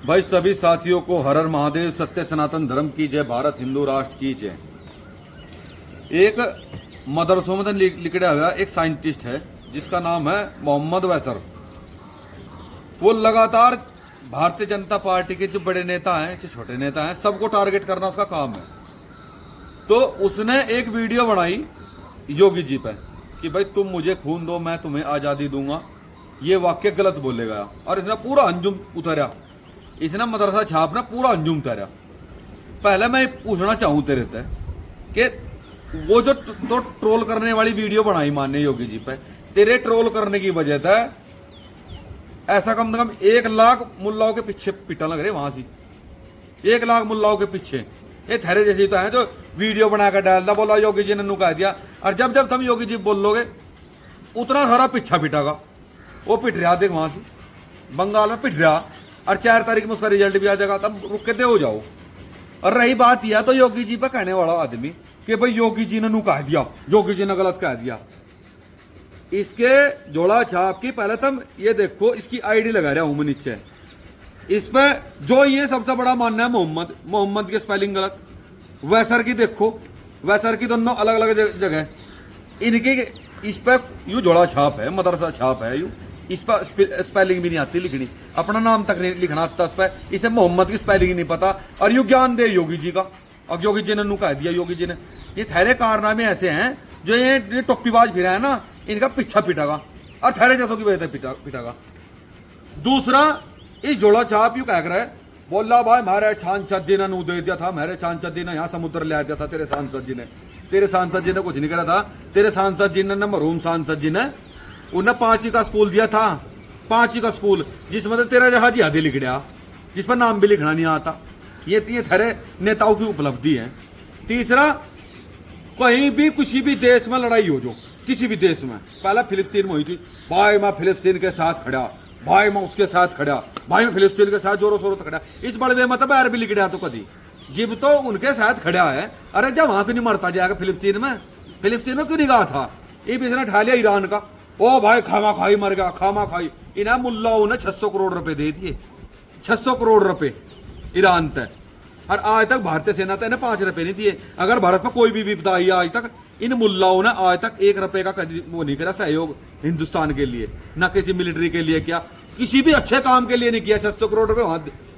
भाई सभी साथियों को हर हर महादेव, सत्य सनातन धर्म की जय, भारत हिंदू राष्ट्र की जय। एक मदरसों में लिखा हुआ एक साइंटिस्ट है जिसका नाम है मोहम्मद वैसर। वो लगातार भारतीय जनता पार्टी के जो बड़े नेता हैं, जो छोटे नेता हैं, सबको टारगेट करना उसका काम है। तो उसने एक वीडियो बनाई योगी जी पे कि भाई तुम मुझे खून दो, मैं तुम्हें आजादी दूंगा। ये वाक्य गलत बोलेगा और इसने पूरा अंजुम उतारा। इसने मदरसा छाप ने पूरा अंजुम उतारा। पहले मैं पूछना चाहूं तेरे से कि वो जो तो ट्रोल करने वाली वीडियो बनाई माननीय योगी जी पे, तेरे ट्रोल करने की वजह से ऐसा कम से कम 1 लाख मुल्लाओं के पीछे पिटा लग रहे वहां से। 1 लाख मुल्लाओं के पीछे ये थेरे जैसे तो है जो वीडियो बनाकर डालता, बोला योगी जी ने नु कह दिया। और जब जब तुम योगी जी बोलोगे उतना सारा पीछा पिटागा। वो पिट रहा देख वहां से बंगाल में पिट रहा, और 4 तारीख में उसका रिजल्ट भी आ जाएगा, तब रुक के दे हो जाओ। और रही बात यह तो योगी जी पर कहने वाला आदमी कि भाई योगी जी ने नु कह दिया, योगी जी ने गलत कह दिया। इसके जोड़ा छाप की पहले तुम ये देखो, इसकी आईडी लगा रहा हूं मैं नीचे। इस पे जो ये सबसे बड़ा मानना है मोहम्मद की स्पेलिंग गलत। वैसर की देखो, वैसर की दोनों अलग अलग जगह। इनके इस पे यू जोड़ा छाप है, मदरसा छाप है यू। इस पर स्पेलिंग भी नहीं आती लिखनी, अपना नाम तक नहीं लिखना आता इस पर। इसे मोहम्मद की स्पेलिंग नहीं पता और यू ज्ञान दे योगी जी का। अब योगी जी ने नु कह दिया, योगी जी ने। ये ठहरे कारनामे ऐसे हैं जो ये टोपीबाज फिरा है ना, इनका पीछा पिटागा और ठहरे जैसों की वजह से पिटागा। दूसरा, इस जोड़ा छाप यू कह रहा है, बोला भाई मेरे सांसद जी ने नु दे दिया था, मेरे सांसद जी ने यहाँ समुद्र ले दिया था। तेरे सांसद जी ने कुछ नहीं करा था। तेरे सांसद जी ने, मरहूम सांसद जी ने, उन्हें 5 का स्कूल दिया था। 5 का स्कूल जिसमें तेरा जहाज जिहादी लिख दिया, जिस पर नाम भी लिखना नहीं आता। ये थरे नेताओं की उपलब्धि है। तीसरा, कहीं भी किसी भी देश में लड़ाई हो, जो किसी भी देश में, पहले फिलिस्तीन में हुई थी, भाई मैं फिलिस्तीन के साथ खड़ा, भाई मैं उसके साथ खड़ा, भाई मैं फिलिस्तीन के साथ जोरों शोरों खड़ा। इस बड़वे मतलब यार भी लिख दिया तो कभी जिब तो उनके साथ खड़ा है। अरे जब वहां क्यों नहीं मरता जाएगा फिलिस्तीन में क्यों नहीं गया था? ये भी इसने ठा लिया ईरान का। ओ भाई खामा खाई मर गया, खामा खाई। इन्हें मुल्लाओं ने 600 करोड़ रुपए दे दिए, 600 करोड़ रुपए ईरान तक। और आज तक भारतीय सेना ने 5 रुपए नहीं दिए। अगर भारत में कोई भी विपदा आई आज तक, इन मुल्लाओं ने आज तक 1 रुपए का वो नहीं करा सहयोग हिंदुस्तान के लिए, ना किसी मिलिट्री के लिए किया, किसी भी अच्छे काम के लिए नहीं किया। 600 करोड़ रुपए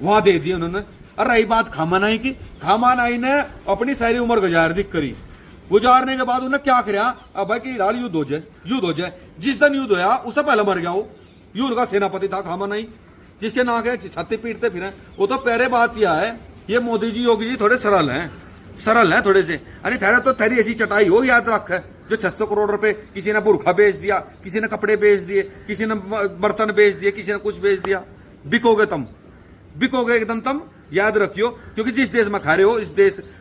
वहां दे दिए उन्होंने। और रही बात खामानाई की, खामानाई ने अपनी सारी उम्र गुजार दी करी। गुजारने के बाद उन्हें क्या कराया, अब भाई कि डाल युद्ध हो जाए। जिस दिन युद्ध होया उससे पहले मर गया वो। यू उनका सेनापति था खामानाई, जिसके ना के छाती पीटते फिर। वो तो पहले बात यह है, ये मोदी जी योगी जी थोड़े सरल हैं थोड़े से। अरे ठहरा तो तेरी ऐसी चटाई हो, याद रख, जो 600 करोड़ रुपए किसी ने बुरखा बेच दिया, किसी ने कपड़े बेच दिए, किसी ने बर्तन बेच दिए, किसी ने कुछ बेच दिया। बिकोगे एकदम तुम, याद रखियो। क्योंकि जिस देश में खा रहे हो,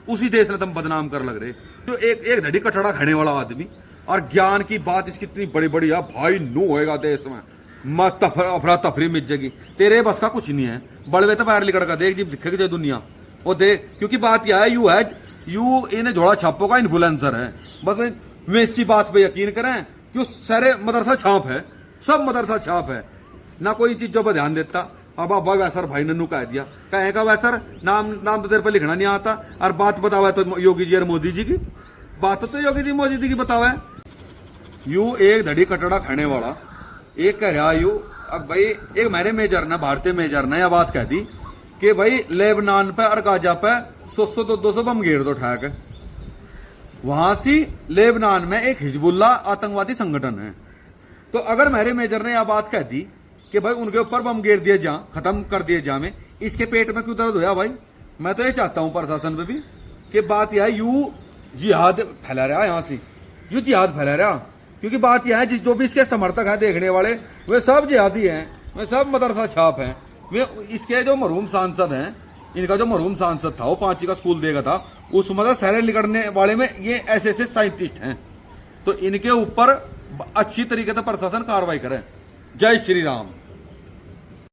उसी देश में तुम बदनाम कर लग रहे। तो एक धड़ी कटड़ा खाने वाला आदमी, और ज्ञान की बात इसकी इतनी बड़ी बड़ी है भाई, नू होएगा देश में मत अफरा तफरी मिट जाएगी। तेरे बस का कुछ नहीं है। बड़वे तो बाहर लिखड़ का देख जी दिखेगी जो दुनिया वो देख। क्योंकि बात यह है, यू इन जोड़ा छापों का इन्फ्लुएंसर है। बस वे इसकी बात पे यकीन करें कि सारे मदरसा छाप है, सब मदरसा छाप है, ना कोई चीजों पर ध्यान देता। अब अब्बा वैसर भाई ने कह दिया, कहेगा वैसर नाम तो तेरे पर लिखना नहीं आता। और बात बतावा तो योगी जी और मोदी जी की बात तो योगी जी मोदी जी की बतावा। यू एक धड़ी कटड़ा खाने वाला एक कह रहा यू। अब भाई एक मेरे मेजर ने, भारतीय मेजर ने यह बात कह दी कि भाई लेबनान पे और गाजा पे 100-200 बम गिर दो ठहक। वहां से लेबनान में एक हिजबुल्ला आतंकवादी संगठन है। तो अगर मेरे मेजर ने यह बात कह दी कि भाई उनके ऊपर बम गिर दिए जा, खत्म कर दिए जा, में इसके पेट में क्यों दर्द होया भाई? मैं तो ये चाहता हूं प्रशासन पे भी कि बात यह है, यू जिहाद फैला रहा है, यहां से यू जिहाद फैला रहा। क्योंकि बात यह है, जो भी इसके समर्थक हैं देखने वाले, वे सब जिहादी हैं, वे सब मदरसा छाप हैं। वे इसके जो मरहूम सांसद हैं, इनका जो मरहूम सांसद था वो 5 का स्कूल देगा था, उस मतलब सहरे लिखड़ने वाले में ये ऐसे साइंटिस्ट हैं। तो इनके ऊपर अच्छी तरीके से प्रशासन कार्रवाई करे। जय श्री राम।